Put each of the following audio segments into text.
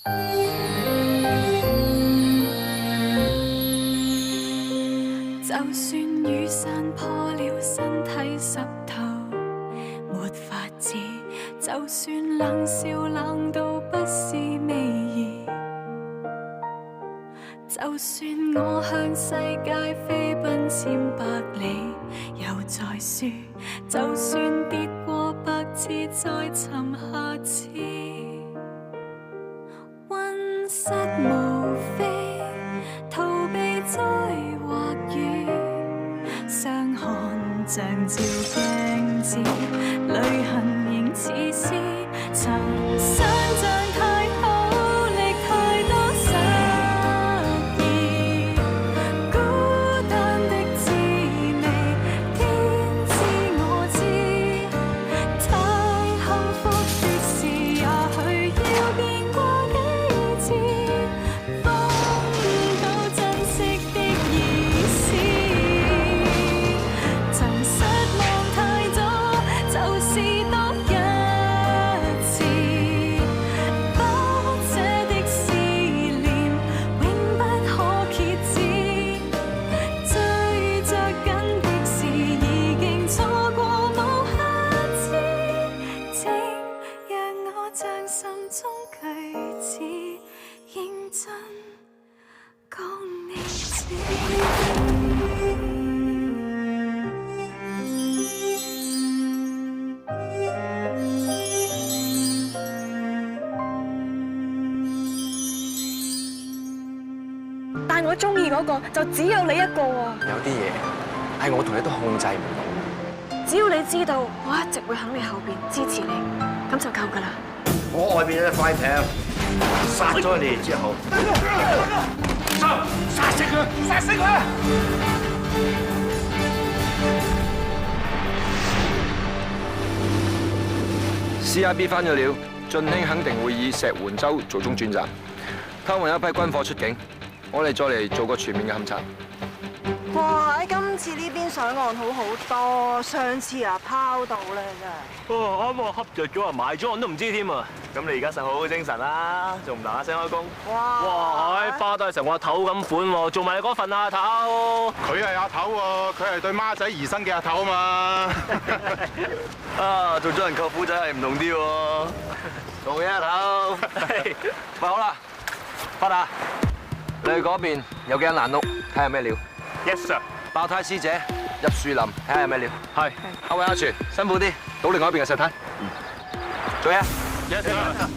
就算雨伞破了，身體濕透，沒法子。就算冷笑冷到不是味兒，就算我向世界飛奔千百里，又再輸。就算跌過百次，再尋下次。溫室無非逃避災或雨，相看像照鏡子，淚痕仍似詩。曾想像太好，歷太多失意，孤單的滋味，天知我知。太幸福的事，也許要變過幾次，方到珍惜的意思。曾失望太多，就是多一次，不捨的思念永不可遏止。追着緊的事，已經錯過無下次。請讓我將心中句子認真講你知。但我中意嗰個就只有你一個啊！有啲嘢係我同你都控制唔到。只要你知道我一直會喺你後邊支持你，咁就夠噶啦。我外邊有隻快艇，殺咗你哋之後，殺死佢！殺死佢！CRB 翻咗了，俊興肯定會以石垣洲做中轉站，偷運一批軍火出境。我哋再嚟做個全面嘅勘察。哇！今次呢邊上岸好好多，上次啊拋到咧真係。啱啱恰着咗啊，埋咗岸都唔知添啊！咁你而家實好好精神啦，仲唔嗱嗱聲開工？哇！花都係成我阿頭咁款喎，做埋你嗰份啊，阿頭。佢係阿頭喎，佢係對孖仔而生嘅阿頭啊嘛。啊，做咗人舅父仔係唔同啲喎。做嘢阿頭。喂，好啦，發達，你去嗰邊有幾間爛屋，睇下咩料。Yes sir。爆胎師姐入樹林，睇下有咩料。係。阿偉阿全，辛苦啲，倒另外一邊嘅石灘。做嘢。Yes sir。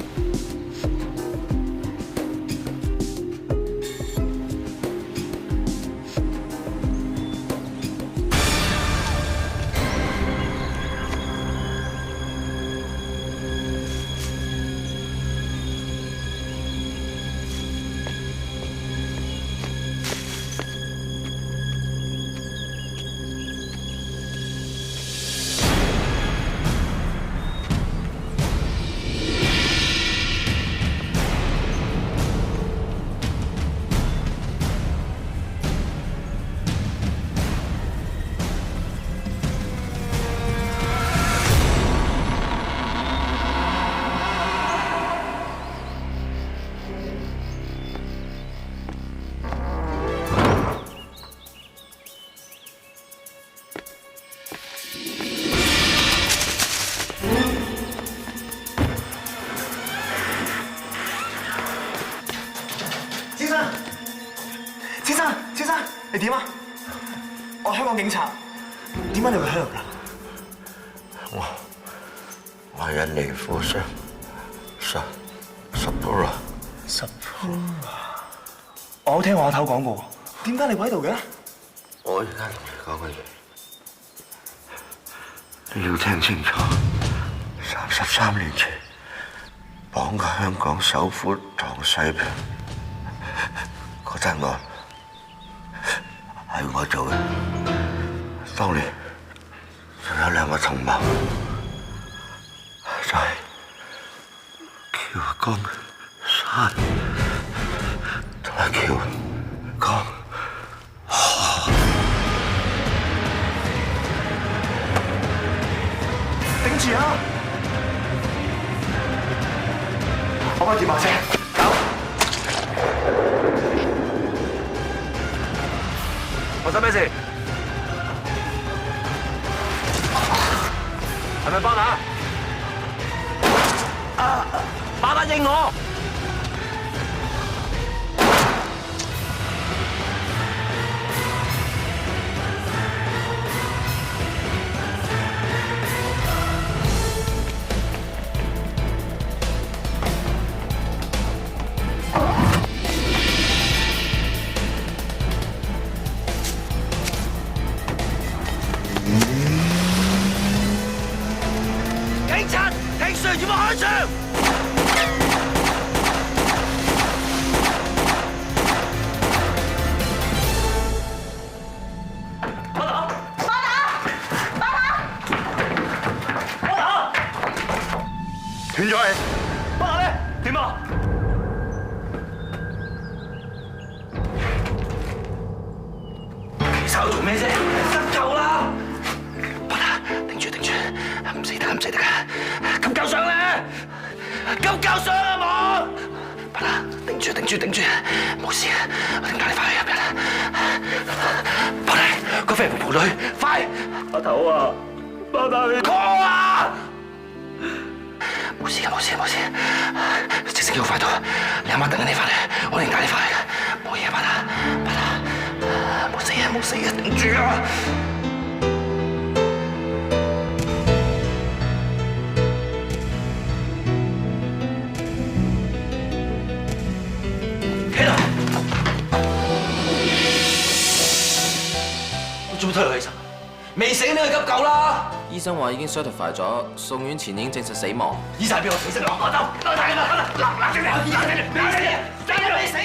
你點啊？我香港警察，點解你會喺度㗎？我係印尼富商Sapura。我好聽我阿頭講過，點解你會喺度嘅？我而家同你講嘅嘢，你要聽清楚。33年前，綁架香港首富唐世平嗰單案係我做嘅。當年仲有兩個同謀，就係喬江山同埋喬江河。頂住啊！我開電話車，走。生咩事？係咪巴打？巴打應我！警察，停船，要我開槍！斷咗氣，巴打咧點啊？其手做咩啫？急救啦！巴打，頂住，唔死得㗎！急救上咧！急救上啊冇！巴打，頂住，冇事，我點帶你翻去入邊啊？巴打，個飛狐女，快！阿頭啊，巴打你 call 啊！冇事，直升機好快到，你阿媽等緊你翻嚟，我哋帶你翻嚟嘅，冇嘢，巴打，冇死啊，頂住啊！企度，我做乜推落醫生？未死你去急救啦！醫生話已經 certify 咗，送院前已經證實死亡。醫生邊個死先攞我走？睇啦！未死啊！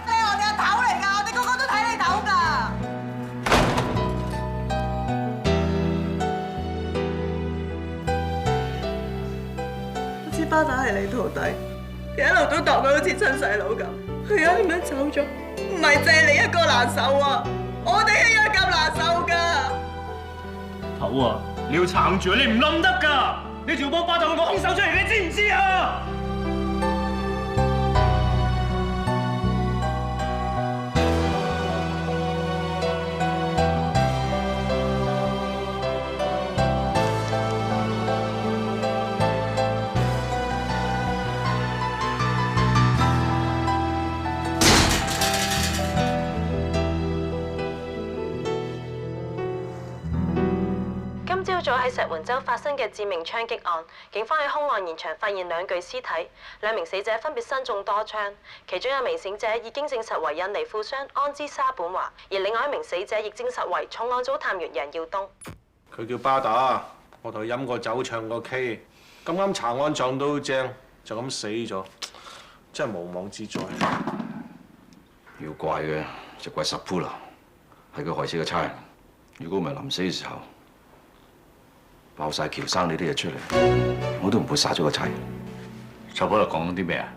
你係我哋阿頭嚟㗎，我哋個個都睇你頭㗎。我知巴打係你徒弟，佢一路都當佢好似親細佬咁。佢而家點樣走咗？唔係淨係你一個難受啊，我哋一樣咁難受㗎。頭啊，你要撐住，你唔冧得㗎！你條幫巴打個兇手出嚟，你知唔知啊？今朝早喺石門洲發生嘅致命槍擊案，警方喺兇案現場發現2具屍體，2名死者分別身中多槍，其中1名死者已經證實為印尼富商安茲沙本華，而另外1名死者亦證實為重案組探員楊耀東。佢叫巴打，我同佢飲過酒、唱過 K， 咁啱查案撞到正，就咁死咗，真係無妄之災。要怪嘅就怪十鋪啦，係佢害死個差人。如果唔係臨死嘅時候爆晒喬生你啲嘢出嚟，我都唔會殺咗個差人。十鋪又講啲咩啊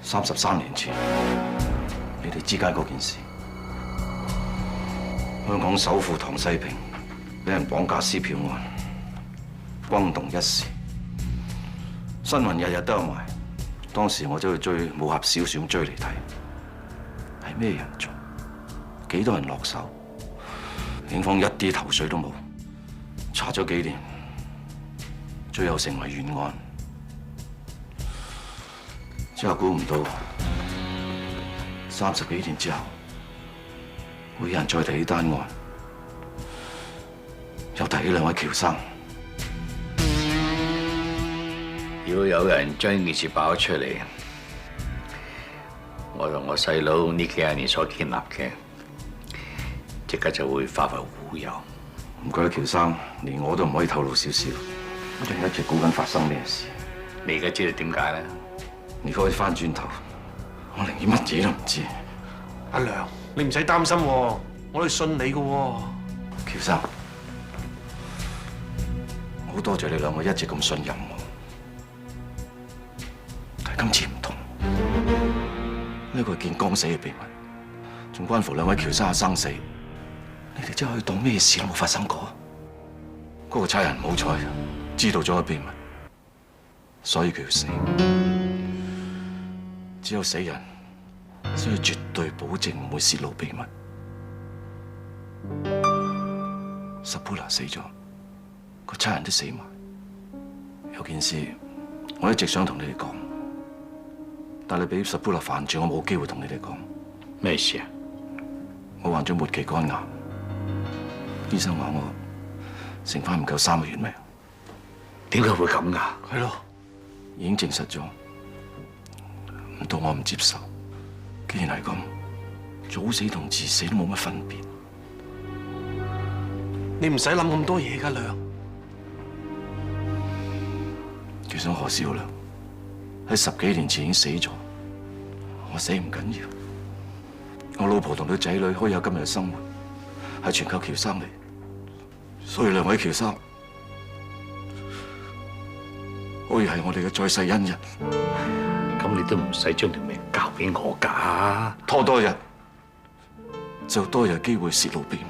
？33年前，你哋之間嗰件事，香港首富唐西平俾人綁架撕票案，轟動一時，新聞日日都有埋。當時我走去追武俠小說追嚟睇，係咩人做？幾多人落手？警方一啲頭緒都冇，查咗幾年，最後成為懸案。真係估唔到，30幾年之後，會有人再提呢單案，又提呢2位喬生。如果有人將呢件事爆咗出嚟，我同我細佬呢幾廿年所建立嘅，即刻就會化為烏有。唔該，喬生，連我都唔可以透露少少，我仲一直估緊發生咩事。你而家知道點解啦？你可以翻轉頭，我寧願乜嘢都唔知。阿良，你唔使擔心喎，我哋信你嘅喎。喬生，好多謝你2個一直咁信任我，但係今次唔同，呢個係見光死嘅秘密，仲關乎2位喬生嘅生死。你哋真係可以當咩事都冇發生過？嗰個差人唔好彩，知道咗個秘密，所以佢要死。只有死人所以絕對保證唔會泄露秘密。Sapula 死咗，個差人都死埋。有件事我一直想同你哋講，但係俾 Sapula 煩住，我冇機會同你哋講。咩事啊？我患咗末期肝癌，醫生話我剩翻唔夠3個月命。點解會咁㗎？係咯，已經證實咗，唔到我唔接受。既然係咁，早死同遲死都冇乜分別。你唔使諗咁多嘢㗎，亮。其實何少亮喺10幾年前已經死咗，我死唔緊要，我老婆同佢仔女可以有今日嘅生活，係全靠喬生嚟。所以兩位喬生可以係我哋嘅在世恩人。咁你都唔使將條命交俾我㗎，拖多日就多日機會泄露秘密，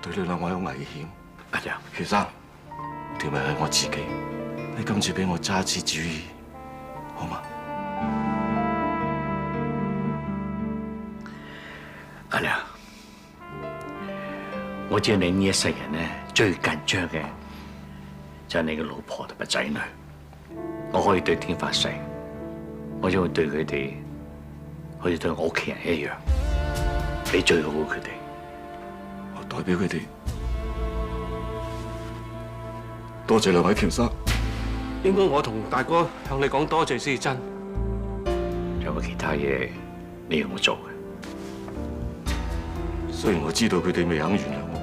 對你兩位有危險。阿亮，喬生，條命係我自己，你今次俾我揸支主意，好嗎？阿亮，我知你呢一世人咧最緊張嘅就係你嘅老婆同埋仔女。我可以對天發誓，我將會對佢哋好似對我屋企人一樣，俾最好佢哋。我代表佢哋多謝兩位喬生。應該我同大哥向你講多謝先真。有冇其他嘢你要我做嘅？雖然我知道佢哋未肯原諒我，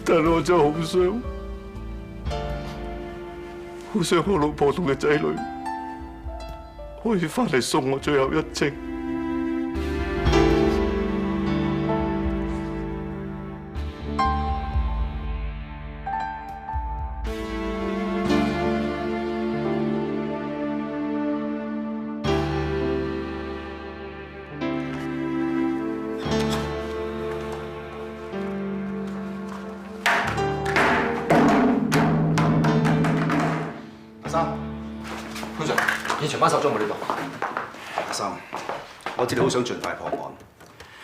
但係我真係好想。好想我老婆同佢仔女可以翻嚟送我最後一程。現場班手中冇呢度。阿生，我知你好想盡快破案，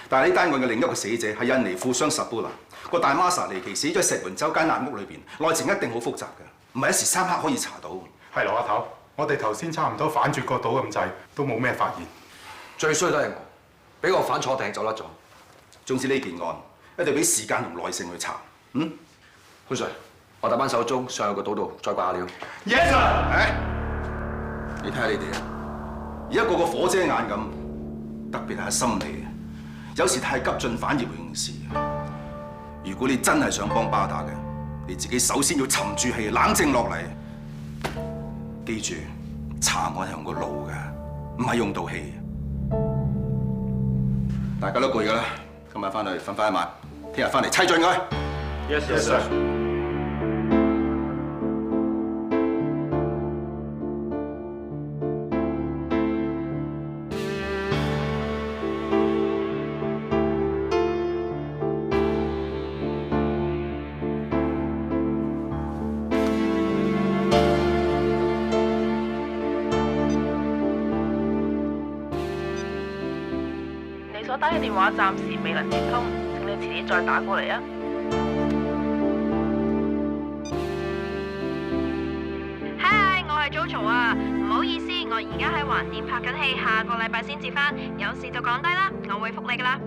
但係呢單案嘅另一個死者係印尼富商 Sapula， 個大媽莎離奇死咗喺石門洲間爛屋裏邊，內情一定好複雜嘅，唔係一時三刻可以查到。係羅阿頭，我哋頭先差唔多反轉個島咁滯，都冇咩發現。最衰都係我，俾我反坐艇走甩咗。總之呢件案一定要俾時間同耐性去查。潘 Sir， 我帶班手中上去個島度再掛下料。Yes sir。你睇下你哋啊，而家個個火遮眼咁，特別係心理，有時太急進反而會誤事。如果你真係想幫巴打嘅，你自己首先要沉住氣，冷靜落嚟。記住，查案係用個腦嘅，唔係用到氣。大家都攰㗎啦，今晚翻去瞓翻一晚，聽日翻嚟砌盡佢。Yes sir。所打嘅電話暫時未能接通，請你遲啲再打過嚟啊！嗨，我係 JoJo 啊，唔好意思，我而家喺橫店拍緊戲，下個禮拜先至返，有事就講低啦，我會覆你噶啦。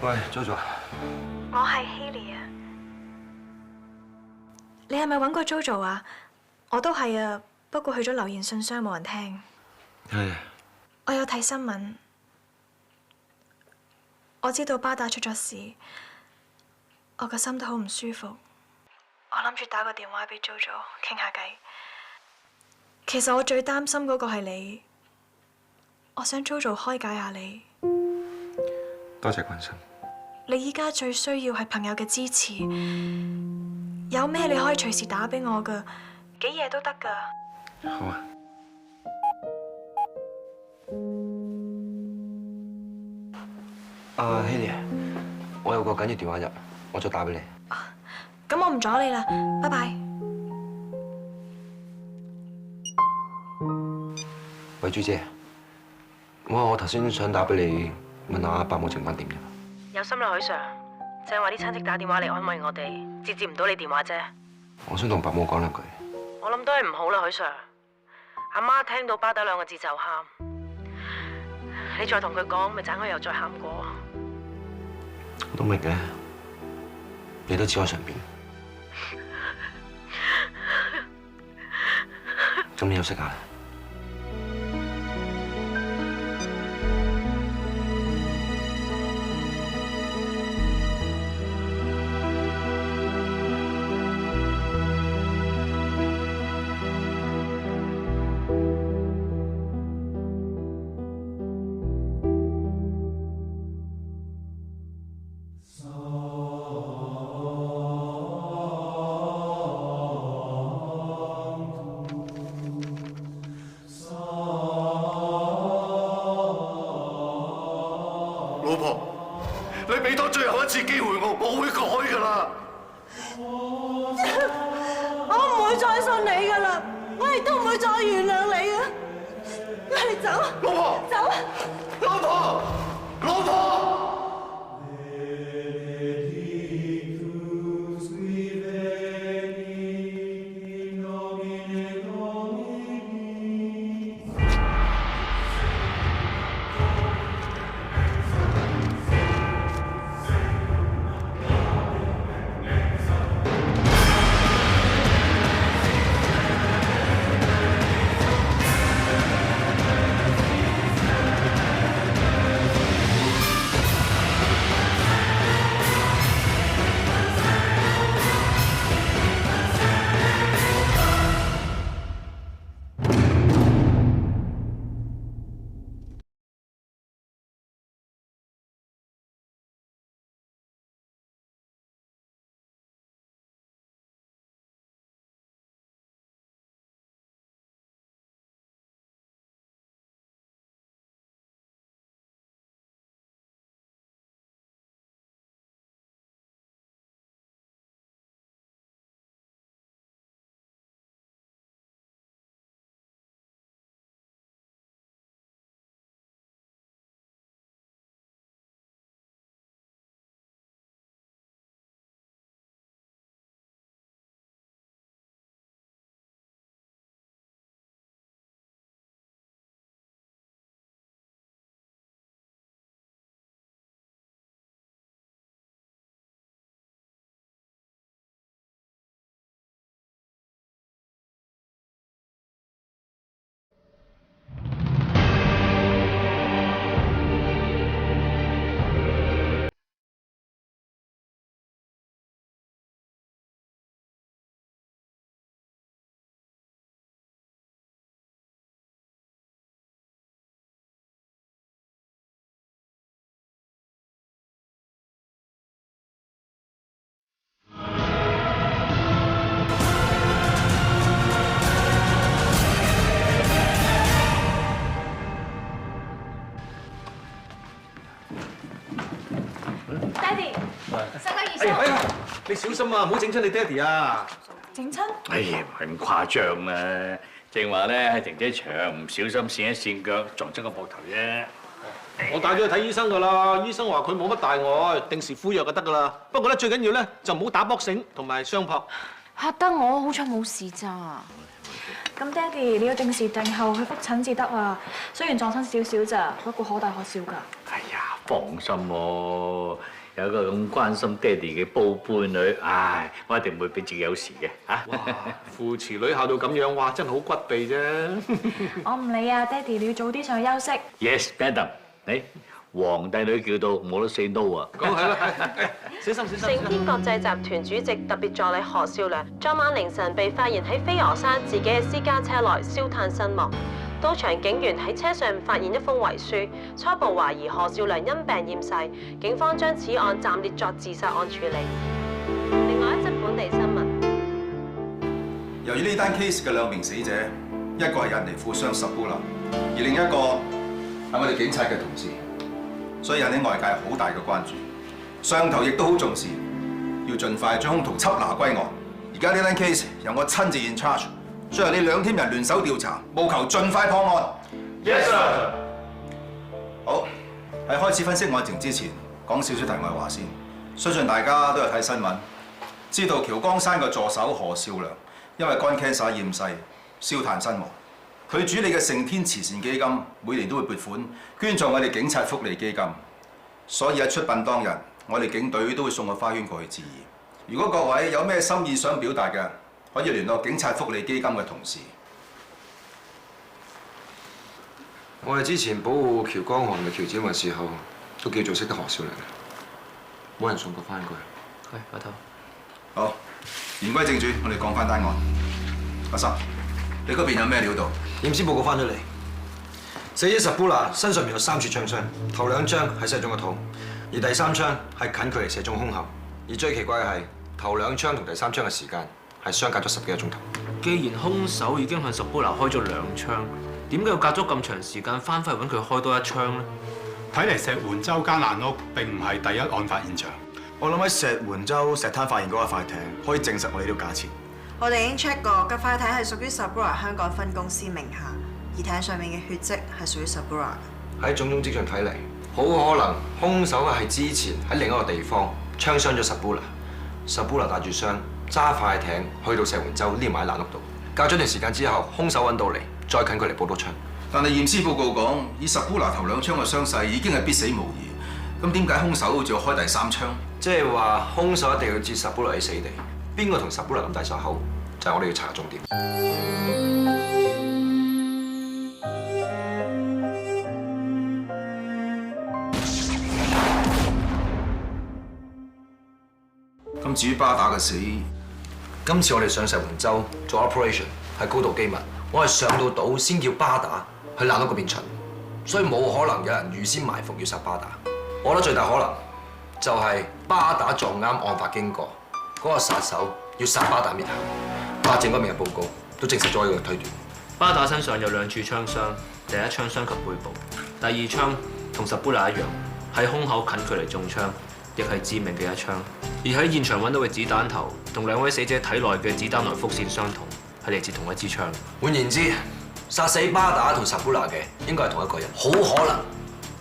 喂 ，JoJo， 我係 Haley 啊。你係咪揾過 JoJo 啊？我都係啊，不過去咗留言信箱冇人聽。係。我有睇新聞，我知道巴打出咗事，我個心都好唔舒服。我諗住打個電話俾 JoJo 傾下偈。其實我最擔心嗰個係你，我想 JoJo 開解下你。多謝關心。你依家最需要係朋友嘅支持。有咩你可以隨時打俾我噶，幾夜都得噶。好啊。阿希莉，我有個緊要電話入，我再打俾你。咁我唔阻你啦，拜拜。喂，朱姐，我頭先想打俾你問下伯母情況點啫。有心啦，許 Sir，正話啲親戚打電話嚟安慰我哋，接唔到你電話啫。我想同伯母講兩句。我諗都係唔好啦，許 Sir。阿媽聽到巴打兩個字就喊，你再同佢講，咪盞佢又再喊過。我都明嘅，你都知我上邊。咁你休息下啦。老婆，你俾多最後一次機會我會改㗎啦。我唔會再信你㗎啦，我亦都唔會再原諒你啊！我哋走，老婆，走啊！老婆，老婆。你小心啊，唔好整親你爹哋啊！整親？哎呀，唔係咁誇張啦，正話咧喺停車場唔小心跣一跣腳，撞親個膊頭啫。我帶咗去睇醫生㗎啦，醫生話佢冇乜大礙，定時敷藥就得㗎啦。不過咧最緊要咧就唔好打搏繩同埋雙撲。嚇得我，好彩冇事咋。咁爹哋，你要定時定候去覆診至得啊。雖然撞親少少咋，不過可大可小㗎。哎呀，放心喎。有一個咁關心爹哋嘅寶貝女，唉，我一定唔會俾自己有事嘅嚇。哇！父慈女孝到咁樣，哇！真係好骨痹啫。我唔理啊，爹哋，你要早啲上去休息。Yes, madam。你皇帝女叫到冇得 say no 啊！咁係啦，小心小心。盛天國際集團主席特別助理何少良，昨晚凌晨被發現喺飛鵝山自己嘅私家車內燒炭身亡。到場警員喺車上發現一封遺書，初步懷疑何少良因病厭世，警方將此案暫列作自殺案處理。另外一則本地新聞，由於呢單 case 嘅兩名死者，一個係印尼富商十姑娘，而另一個係我哋警察嘅同事。所以引起外界好大嘅關注。上頭亦都好重視，要盡快將兇徒緝拿歸案。而家呢單 case 由我親自 in charge， 將由呢2 team 人聯手調查，務求盡快破案。Yes sir。好，喺開始分析案情之前，講少少題外話先。相信大家都有睇新聞，知道喬江山嘅助手何少良因為肝 cancer 厭世，燒炭身亡。佢主理嘅盛天慈善基金每年都會撥款捐助我哋警察福利基金，所以喺出殯當日，我哋警隊都會送個花圈過去致意。如果各位有咩心意想表達嘅，可以聯絡警察福利基金嘅同事。我哋之前保護喬江韓嘅喬子文嘅時候，都叫做識得何少良嘅，冇人送過花圈過去。係，阿頭。好，言歸正傳，我哋講翻單案。阿生，你嗰邊有咩料到？驗屍報告翻咗嚟，死者 Sabula 身上面有3處槍傷，頭2槍係射中個肚，而第3槍係近距離射中胸口。而最奇怪嘅係，頭2槍同第3槍嘅時間係相隔咗10幾個鐘頭。既然兇手已經向 Sabula 開咗2槍，點解要隔咗咁長時間翻返去揾佢開多1槍呢？睇嚟石援洲間爛屋並唔係第一案發現場。我諗喺石援洲石灘發現嗰個快艇，可以證實我哋呢個假設。我哋已經 check 過，架快艇係屬於 Sabula 香港分公司名下，而艇上面嘅血跡係屬於 Sabula 嘅。喺種種跡象睇嚟，好可能兇手係之前喺另一個地方槍傷咗 Sabula 帶住傷揸快艇去到石援洲匿埋喺爛屋度，隔咗段時間之後，兇手揾到嚟，再近距離補多槍。但係驗屍報告講，以 Sabula 頭2槍嘅傷勢已經係必死無疑。咁點解兇手仲要開第3槍？即係話兇手一定要置 Sabula 喺死地。邊個同 Sabula 咁大手口，就係我哋要查嘅重點。咁至於巴打嘅死，今次我哋上石援洲做 operation 係高度機密，我係上到島先叫巴打去爛屋嗰邊巡，所以冇可能有人預先埋伏要殺巴打。我覺得最大可能就係巴打撞啱案發經過，嗰個殺手要殺巴打滅口。法證嗰邊嘅報告都證實咗呢個推斷。巴打身上有2處槍傷，第1槍傷及背部，第2槍同 Sabula 一樣，喺胸口近距離中槍，亦係致命嘅1槍。而喺現場揾到嘅子彈頭同2位死者體內嘅子彈來福線相同，係嚟自同一支槍。換言之，殺死巴打同 Sabula 嘅應該係同一個人，好可能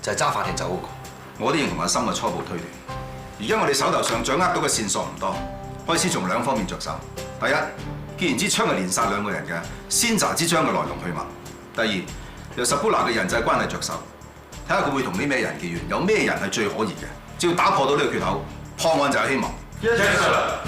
就係揸快艇走嗰個。我都認同阿森嘅初步推斷。而家我哋手頭上掌握到嘅線索唔多，開始從2方面着手。第一，既然支槍係連殺2個人嘅，先查支槍嘅來龍去脈。第二，由 Sabula 嘅人際關係着手，睇下佢會同啲咩人結緣，有咩人係最可疑嘅。只要打破到呢個缺口，破案就有希望。Yes, sir.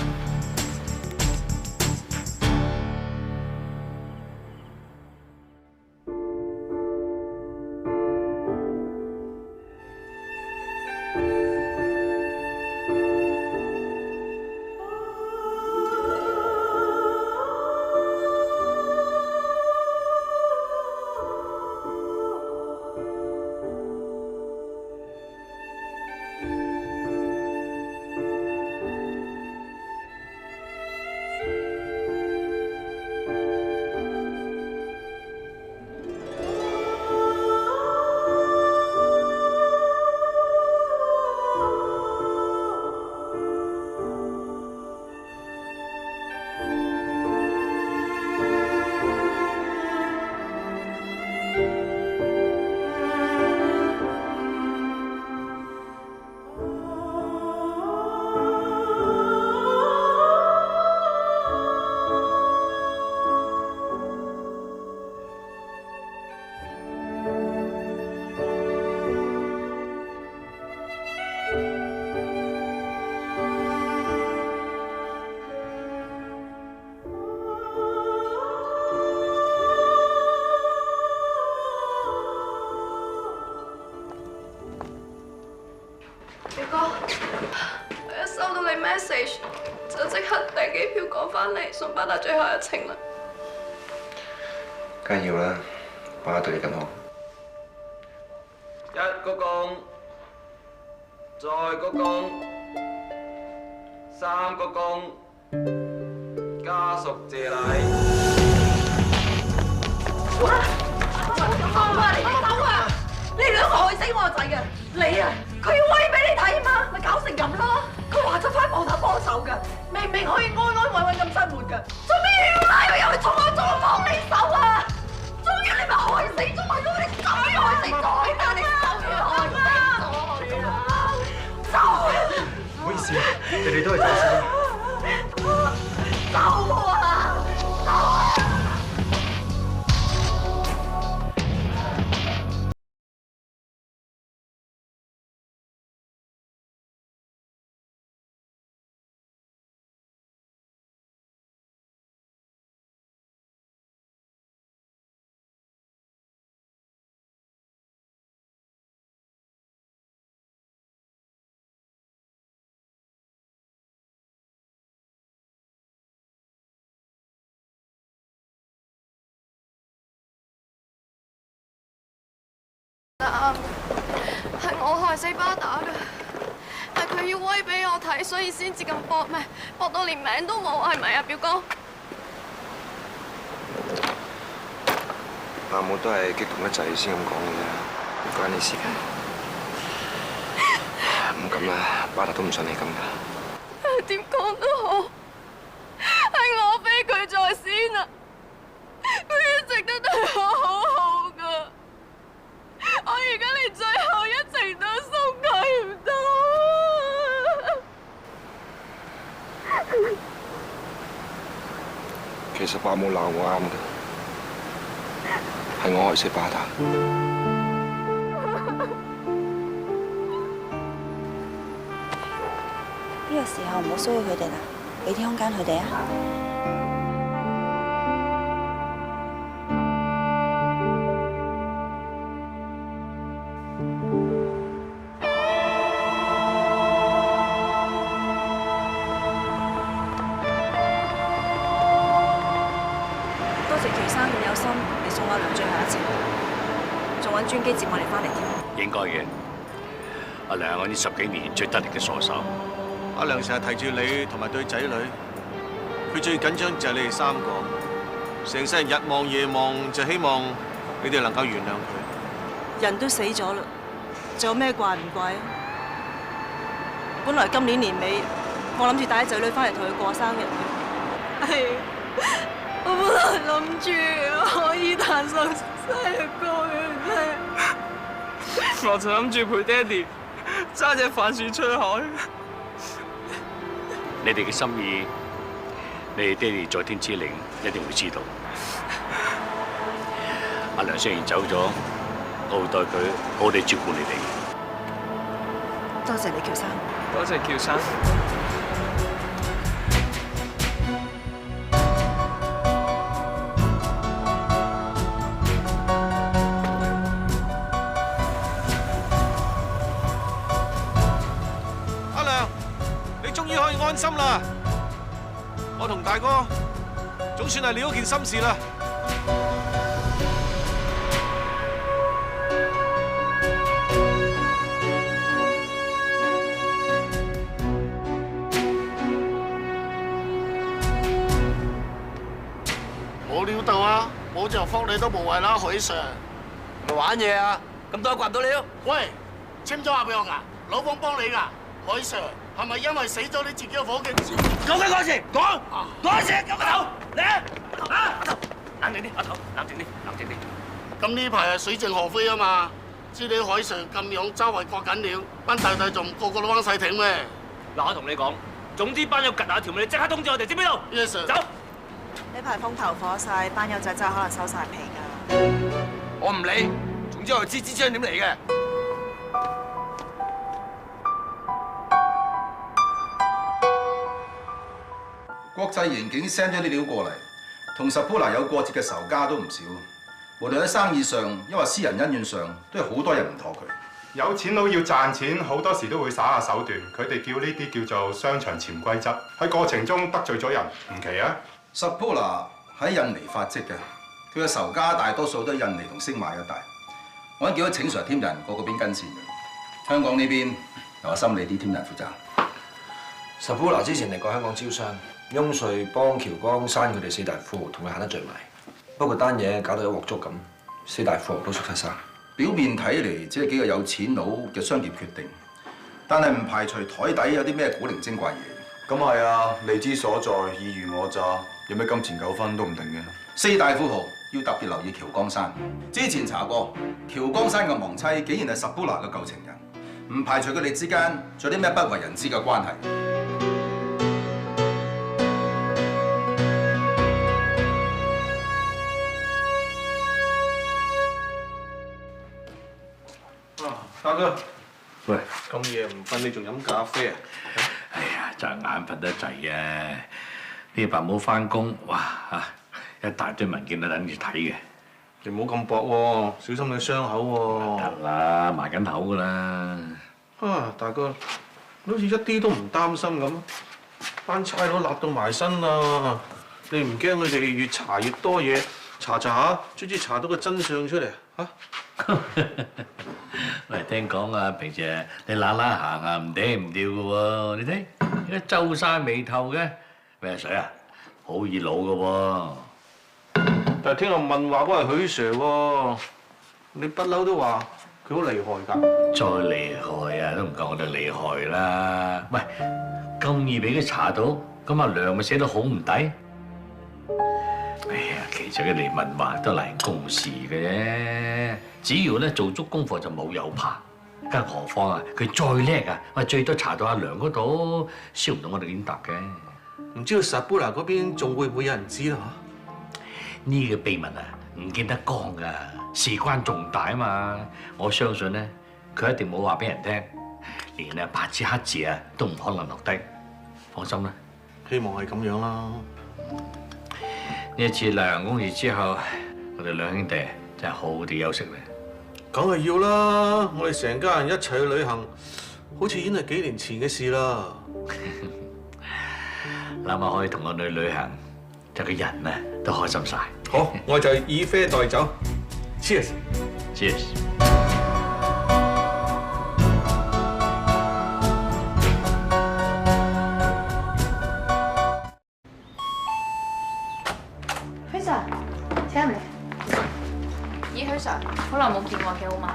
message 就即刻訂機票趕翻嚟送巴達最後一程啦。梗係要啦，巴達對你咁好。一鞠躬，再鞠躬，三鞠躬，家屬謝禮。哇！你走啊！你兩個害死我個仔嘅！你啊，佢要威俾你睇嘛，咪搞成咁咯。佢話咗翻鋪頭幫手㗎，明明可以安安穩穩咁生活㗎，做咩要拉佢入去重案組幫你手啊？終於你咪害死咗佢咯！你終於害死咗佢啦！你終於害死咗佢啦！走！唔好意思，你哋都係走先啦。走啊！走啊！係我害死巴打㗎，係佢要威俾我睇，所以先至咁搏咩？搏到連名都冇，係咪啊，表哥？阿母都係激動得滯先咁講嘅啫，唔關你事嘅。唔咁啦，巴達都唔想你咁噶。點講都好，係我飛佢在先啊！佢一直都對我好好㗎。我而家連最後一程都送佢唔到其實伯母鬧我啱嘅，係我害死巴達。呢個時候唔好騷擾佢哋啦，俾啲空間佢哋啊！專機接我哋翻嚟添。應該嘅，阿良係呢10幾年最得力嘅助手。阿良成日提住你同埋對仔女，佢最緊張就係你哋3個，成世人日望夜望，就希望你哋能夠原諒佢。人都死咗啦，仲有咩怪唔怪啊？本來今年年尾，我諗住帶啲仔女翻嚟同佢過生日嘅。係，我本來諗住可以彈首生日歌嘅。我就諗住陪爹哋揸隻帆船出海。你哋嘅心意，你哋爹哋在天之靈一定會知道。阿良雖然走咗，我會代佢好好地照顧你哋。多謝你，喬生。多謝喬生。安心啦，我同大哥總算係了咗件心事啦。冇料到啊，冇就福你都無謂啦，許 Sir。咪玩嘢啊！咁多掛唔到料。喂，簽咗合約㗎，老闆幫你㗎，許 Sir。係咪因為死咗你自己嘅伙計？講緊嗰時，講先，咁阿頭，嚟啊！冷靜啲，阿頭，冷靜啲，冷靜啲。咁呢排係水靜河飛啊嘛，知你海上咁樣周圍割緊料，班弟弟仲個個都彎晒艇咩？嗱，我同你講，總之班友趌下條尾，你即刻通知我哋，知唔知道 ？Yes sir。走。呢排風頭火勢，班友仔真係可能收晒皮㗎。我唔理，總之我知支槍點嚟嘅。國際刑警 send 咗啲料過嚟，同 Sapula 有過節嘅仇家都唔少。無論喺生意上，抑或私人恩怨上，都有好多人唔妥佢。有錢佬要賺錢，好多時都會耍下手段。佢哋叫呢啲叫做商場潛規則。喺過程中得罪咗人，唔奇啊。Sapula 喺印尼發跡嘅，佢嘅仇家大多數都係印尼同星馬一帶。我已經叫咗請 Sir 添人個邊跟線嘅。香港呢邊由我心理啲添人負責。Sapula 之前嚟過香港招商。翁瑞幫喬江山佢哋4大富豪同佢行得最埋，不過單嘢搞到一鑊粥咁，4大富豪都縮晒沙。表面睇嚟只係幾個有錢佬嘅商業決定，但係唔排除台底有啲咩古靈精怪嘢。咁係啊，利之所在，爾虞我詐，有咩金錢糾紛都唔定嘅。四大富豪要特別留意喬江山。之前查過，喬江山嘅亡妻竟然係Sabula嘅舊情人，唔排除佢哋之間仲有啲咩不為人知嘅關係。大哥，喂，咁夜唔瞓，你仲飲咖啡啊？哎呀，就係眼瞓得滯啊！呢排冇翻工，哇嚇，一大堆文件都等住睇嘅。你唔好咁薄喎，小心你傷口喎。得啦，埋緊口噶啦。啊，大哥，你好似一啲都唔擔心咁，班差佬揦到埋身啦，你唔驚佢哋越查越多嘢，查下，卒之查到個真相出嚟嚇？喂，聽講啊，平時你懶懶行啊，唔嗲唔吊嘅喎，你睇而家皺晒眉頭嘅，咩水啊？好易老嘅喎。但係聽人問話嗰係許 Sir 喎，你不嬲都話佢好厲害㗎。再厲害啊，都唔夠我哋厲害啦！喂，咁易俾佢查到，咁阿梁咪寫得好唔抵？哎呀，其實佢嚟問話都例公事嘅啫，只要咧做足功課就冇有怕。更何況啊，佢再叻啊，喂最多查到阿梁嗰度，燒唔到我哋點答嘅。唔知道 Sabula 嗰邊仲會唔會有人知啦？呢個秘密啊，唔見得光㗎，事關重大啊嘛！我相信咧，佢一定冇話俾人聽，連啊白紙黑字啊都唔可能留低。放心啦，希望係咁樣啦。呢一次例行公事之後，我哋兩兄弟真係好好地休息咧。梗係要啦！我哋成家人一齊去旅行，好似已經係幾年前嘅事啦。諗下可以同個女旅行，就個人啊都開心晒。好，我就以啡代酒 ，Cheers！Cheers！許 Sir，請入嚟。咦，許 Sir，好耐冇見喎，幾好嘛？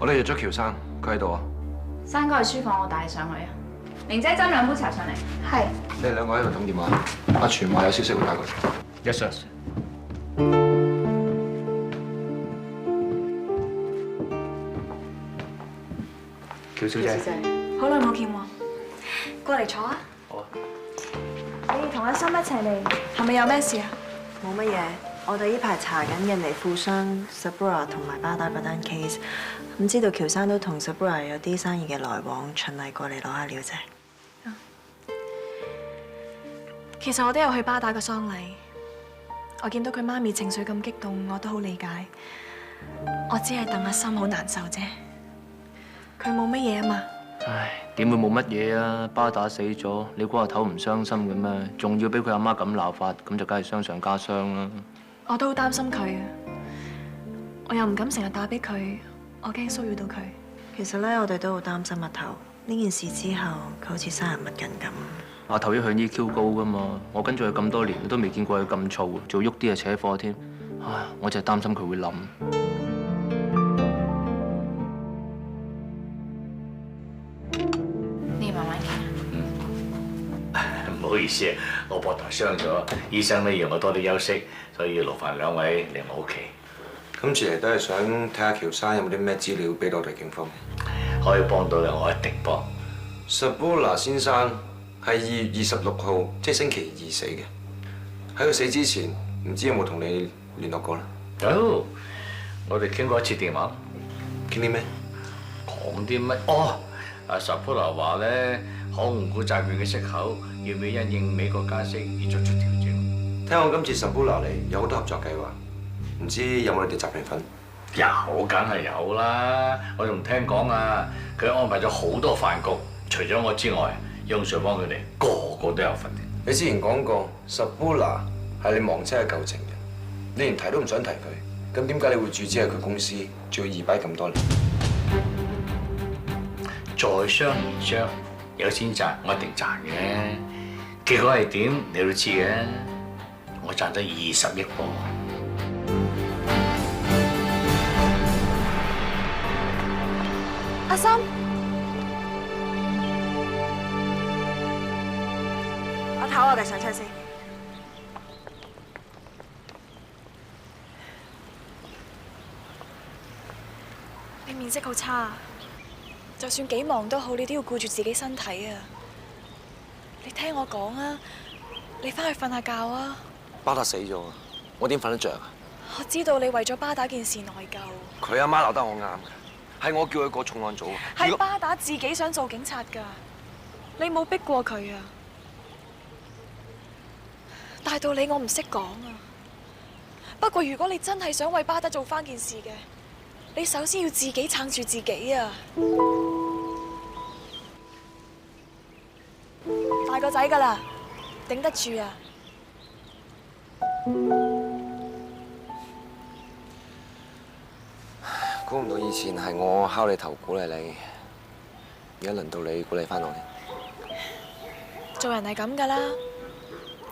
我哋約咗喬生，佢喺度啊。生哥去書房，我帶你上去啊。玲姐斟兩杯茶上嚟。係。你哋兩個喺度等電話。阿全話有消息會帶過嚟。Yes sir。喬小姐，好耐冇見喎，過嚟坐啊。好啊。你同阿心一齊嚟，係咪有咩事啊？冇乜嘢，我哋呢排查緊印尼富商 Sabula 同埋巴打嗰單 case， 咁知道喬生都同 Sabula 有啲生意嘅來往，循例過嚟攞下料啫。其實我都有去巴打嘅喪禮，我見到佢媽咪情緒咁激動，我都好理解。我只係戥阿心好難受啫，佢冇乜嘢啊嘛。唉，點會冇乜嘢啊？巴打死咗，你估阿頭唔傷心嘅咩？仲要俾佢阿媽咁鬧法，咁就梗係傷上加傷啦。我都好擔心佢啊，我又唔敢成日打俾佢，我驚騷擾到佢。其實咧，我哋都好擔心阿頭。呢件事之後，佢好似生人勿近咁。阿頭一向 EQ 高噶嘛，我跟住佢咁多年都未見過佢咁燥，做喐啲就扯火添。唉，我就係擔心佢會冧。你慢慢傾。唔好意思，我膊頭傷咗，醫生咧要我多啲休息，所以要勞煩兩位嚟我屋企。今次嚟都係想睇下喬生有冇啲咩資料俾到我哋警方。可以幫到嘅，我一定幫。Sabula 先生係2月26號，即係星期二死嘅。喺佢死之前，唔知有冇同你聯絡過啦？有，我哋傾過一次電話。傾啲咩？講啲乜？哦，阿 Sabula 話咧，可換股債券嘅息口要唔要因應美國加息而作出調整？聽講今次 Sabula 嚟有好多合作計劃，唔知有冇你哋集團份？有，梗係有啦！我仲聽講啊，佢安排咗好多飯局，除咗我之外，用上幫佢哋個個都有份。你之前講過 Sabula 係你亡妻嘅舊情人，你連提都唔想提佢，咁點解你會注資喺佢公司，仲要2擺咁多年？在商言商，有錢賺我一定賺嘅。結果係點你都知嘅，我賺咗20億噃。阿心，阿頭，我哋上車先。你面色好差啊！就算幾忙都好，你都要顧住自己身體啊！你聽我講啊，你翻去瞓下覺啊！巴打死咗，我點瞓得着啊？我知道你為咗巴打件事內疚。佢阿媽鬧得我啱嘅，係我叫佢過重案組。係巴打自己想做警察㗎，你冇逼過佢啊！大道理我唔識講啊。不過如果你真係想為巴打做翻件事嘅，你首先要自己撐住自己啊！大個仔㗎啦，頂得住啊！估唔到以前係我敲你頭鼓勵你，而家輪到你鼓勵翻我。做人係咁㗎啦，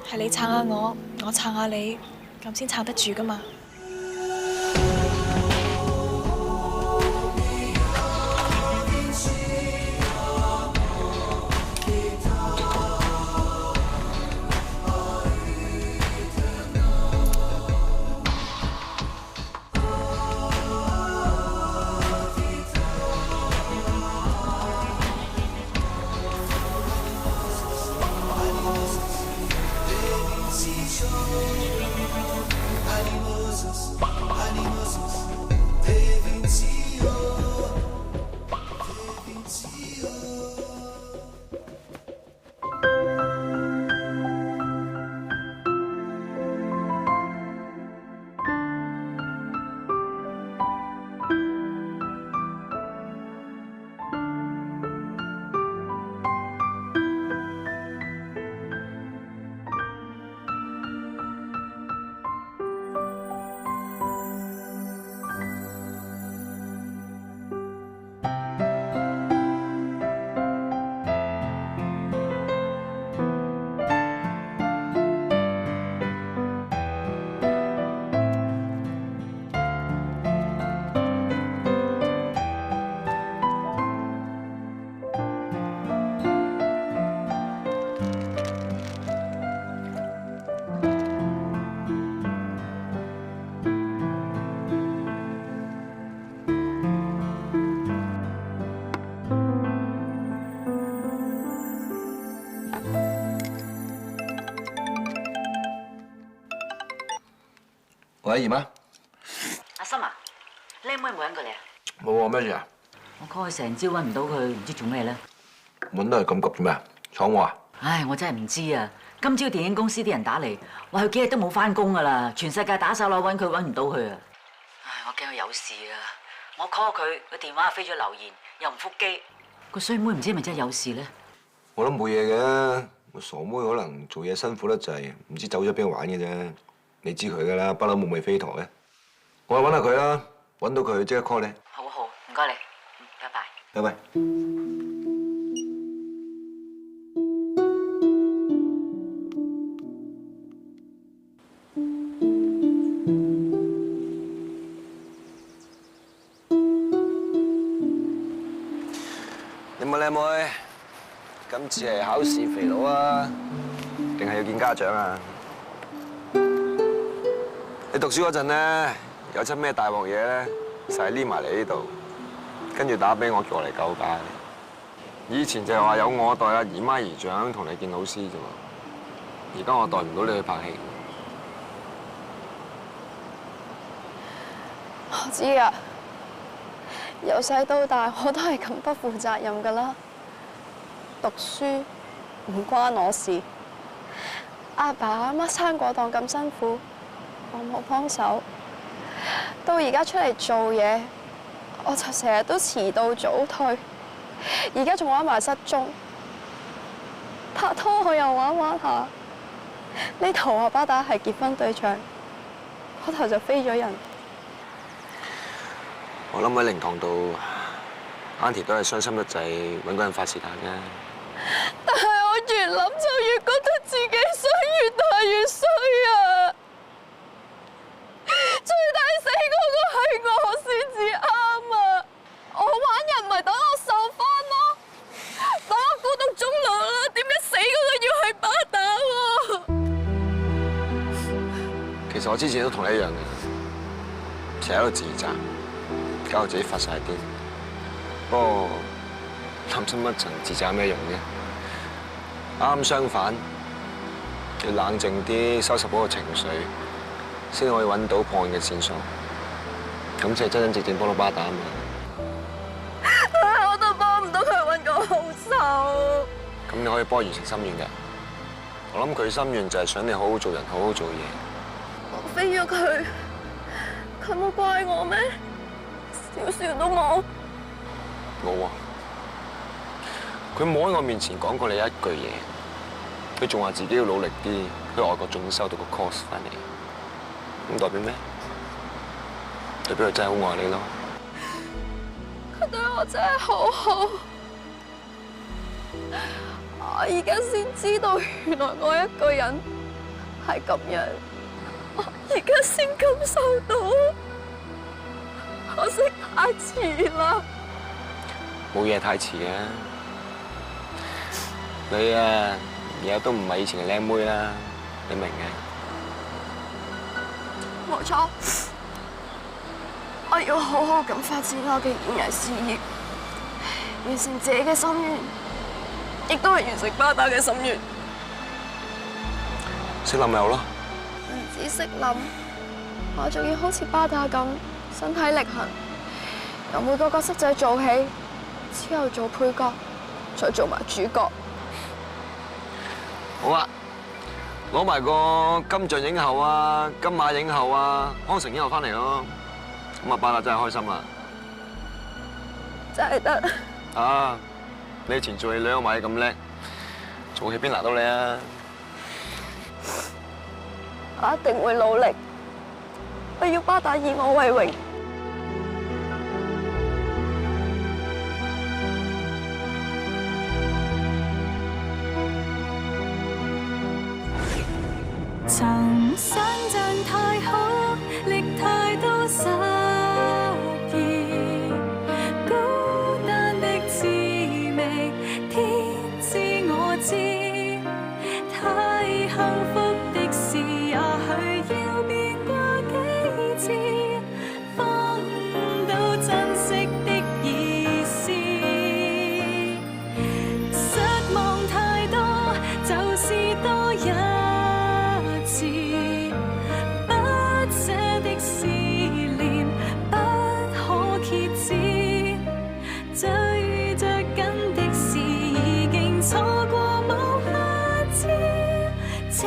係你撐下我，我撐下你，咁先撐得住㗎嘛。喂，姨媽。阿心啊，靚妹冇揾過你啊？冇啊，咩事啊？我 call 佢成朝揾唔到佢，唔知做咩咧。揾得係咁急做咩啊？闖禍啊？唉，我真係唔知啊！今朝電影公司啲人打嚟，話佢幾日都冇翻工噶啦，全世界打手攞揾佢，揾唔到佢啊！唉，我驚佢有事啊！我 call 佢，個電話飛咗留言，又唔覆機。個衰妹唔知係咪真係有事咧？我諗冇嘢嘅，個傻妹可能做嘢辛苦得滯，唔知走咗邊度玩嘅啫。你知佢噶啦，不嬲冇尾飛陀嘅。我去揾下佢啦，揾到佢即刻 call 你。好好，唔該你，拜拜。拜拜。你冇靚妹，今次係考試肥佬啊，定係要見家長啊？你讀書嗰陣咧，有出咩大鑊嘢咧，就係匿埋嚟呢度，跟住打俾我，叫我嚟救駕。以前就係話有我代阿姨媽姨丈同你見老師啫喎，而家我代唔到你去拍戲。我知啊，由細到大我都係咁不負責任㗎啦。讀書唔關我事，阿爸阿媽生嗰檔咁辛苦。我冇幫手，到而家出嚟做嘢，我就成日都遲到早退，而家仲玩埋失蹤，拍拖我又玩下，呢頭話巴打係結婚對象，嗰頭就飛咗人。我諗喺靈堂度 ，Auntie 都係傷心得滯，揾個人發泄下嘅。但係我越諗就越覺得自己衰，越大越衰啊！最大死嗰個係我先至啱啊！我玩人唔係等我我之前都同你一樣嘅，成日喺度自責，搞到自己發晒癲。不過諗深一層，自責有咩用啫？啱相反，要冷靜啲，收拾嗰個情緒，先可以揾到破案嘅線索。咁先係真真正正幫到巴打啊嘛！我都幫唔到佢揾個好手。咁你可以幫我完成心願㗎。我諗佢心願就係想你好好做人，好好做嘢。我飛咗佢，佢冇怪我咩？少少都冇。冇啊！佢冇喺我面前講過你一句嘢，佢仲話自己要努力啲，去外國仲要收到個 course 翻嚟。咁代表咩？代表佢真係好愛你咯。佢對我真係好好。我而家先知道，原來我一個人係咁樣。我而家先感受到，可惜太遲啦。冇嘢太遲嘅，你啊而家都唔係以前嘅靚妹啦，你明嘅。冇錯，我要好好咁發展我嘅演藝事業，完成自己嘅心願。亦都係完成巴打嘅心願。識諗咪好咯。唔止識諗，我仲要好似巴打咁身體力行，由每個角色仔做起，之後做配角，再做埋主角。好啊，攞埋個金像影后啊、金馬影后啊、康城影后翻嚟咯。咁啊，巴打真係開心啊！真係得。啊！你以前做戲兩個馬咁叻，做戲邊難到你啊？我一定會努力，我要巴打以我為榮。曾想像太好，力太多失意，孤單的滋味，天知我知。太幸福的事，也許要變過幾次，分到珍惜的意思。失望太多，就是多一次，不捨的思念不可揭止，追着緊的事已經錯過無下次，請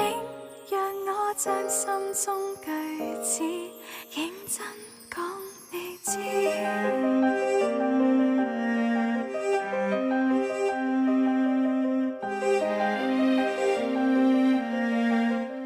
讓我像是